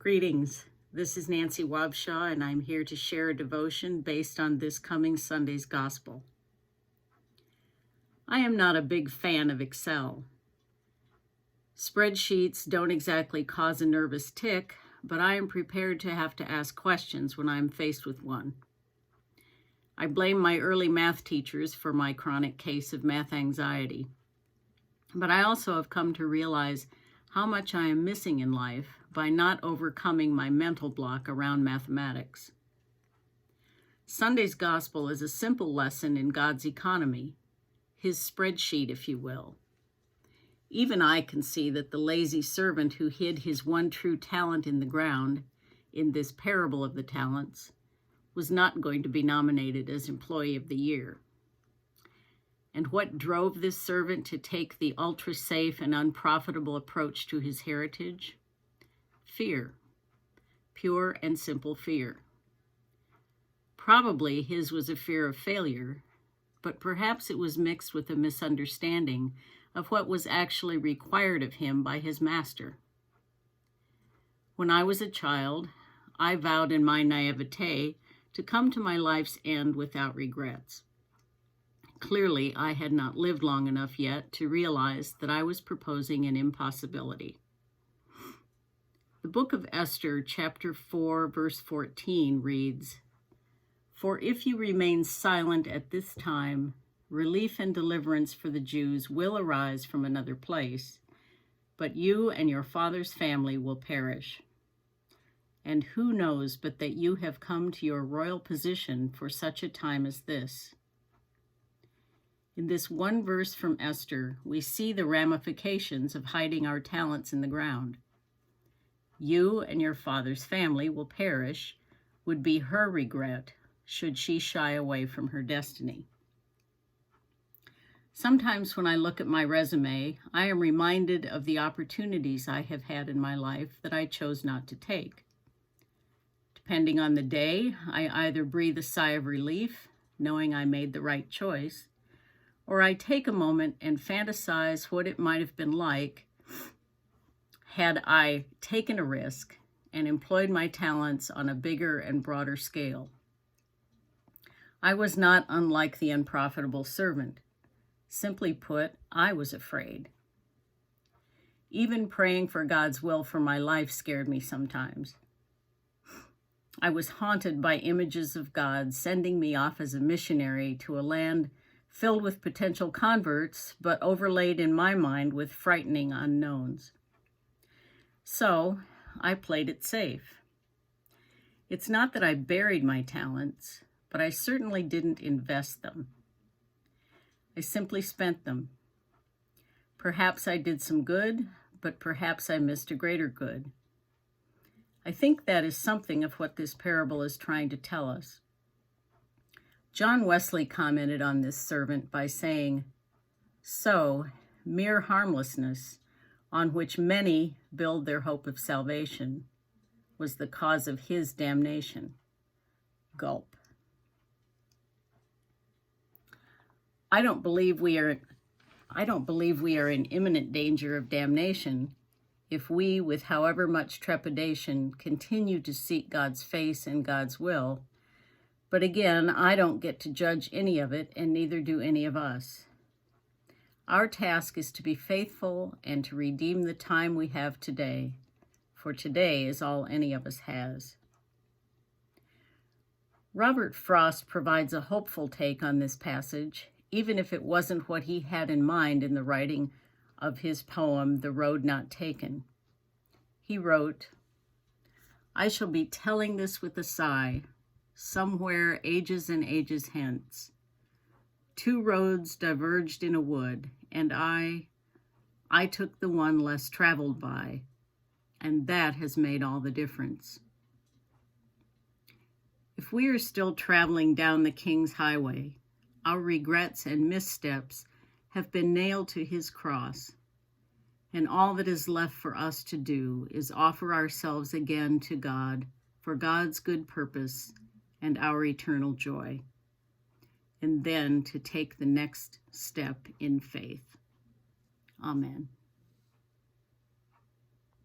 Greetings. This is Nancy Wabshaw, and I'm here to share a devotion based on this coming Sunday's gospel. I am not a big fan of Excel. Spreadsheets don't exactly cause a nervous tick, but I am prepared to have to ask questions when I'm faced with one. I blame my early math teachers for my chronic case of math anxiety, but I also have come to realize how much I am missing in life by not overcoming my mental block around mathematics. Sunday's gospel is a simple lesson in God's economy, his spreadsheet, if you will. Even I can see that the lazy servant who hid his one true talent in the ground, in this parable of the talents, was not going to be nominated as Employee of the Year. And what drove this servant to take the ultra-safe and unprofitable approach to his heritage? Fear. Pure and simple fear. Probably his was a fear of failure, but perhaps it was mixed with a misunderstanding of what was actually required of him by his master. When I was a child, I vowed in my naivete to come to my life's end without regrets. Clearly, I had not lived long enough yet to realize that I was proposing an impossibility. The book of Esther, chapter 4, verse 14 reads, "For if you remain silent at this time, relief and deliverance for the Jews will arise from another place, but you and your father's family will perish. And who knows but that you have come to your royal position for such a time as this?" In this one verse from Esther, we see the ramifications of hiding our talents in the ground. You and your father's family will perish would be her regret should she shy away from her destiny. Sometimes when I look at my resume, I am reminded of the opportunities I have had in my life that I chose not to take. Depending on the day, I either breathe a sigh of relief, knowing I made the right choice, or I take a moment and fantasize what it might have been like had I taken a risk and employed my talents on a bigger and broader scale. I was not unlike the unprofitable servant. Simply put, I was afraid. Even praying for God's will for my life scared me sometimes. I was haunted by images of God sending me off as a missionary to a land filled with potential converts, but overlaid in my mind with frightening unknowns. So I played it safe. It's not that I buried my talents, but I certainly didn't invest them. I simply spent them. Perhaps I did some good, but perhaps I missed a greater good. I think that is something of what this parable is trying to tell us. John Wesley commented on this servant by saying, "So, mere harmlessness, on which many build their hope of salvation, was the cause of his damnation." Gulp. I don't believe we are in imminent danger of damnation if we, with however much trepidation, continue to seek God's face and God's will. But again, I don't get to judge any of it, and neither do any of us. Our task is to be faithful and to redeem the time we have today, for today is all any of us has. Robert Frost provides a hopeful take on this passage, even if it wasn't what he had in mind in the writing of his poem, The Road Not Taken. He wrote, "I shall be telling this with a sigh, somewhere ages and ages hence. Two roads diverged in a wood, and I took the one less traveled by, and that has made all the difference." If we are still traveling down the King's Highway, our regrets and missteps have been nailed to his cross, and all that is left for us to do is offer ourselves again to God for God's good purpose and our eternal joy, and then to take the next step in faith. Amen.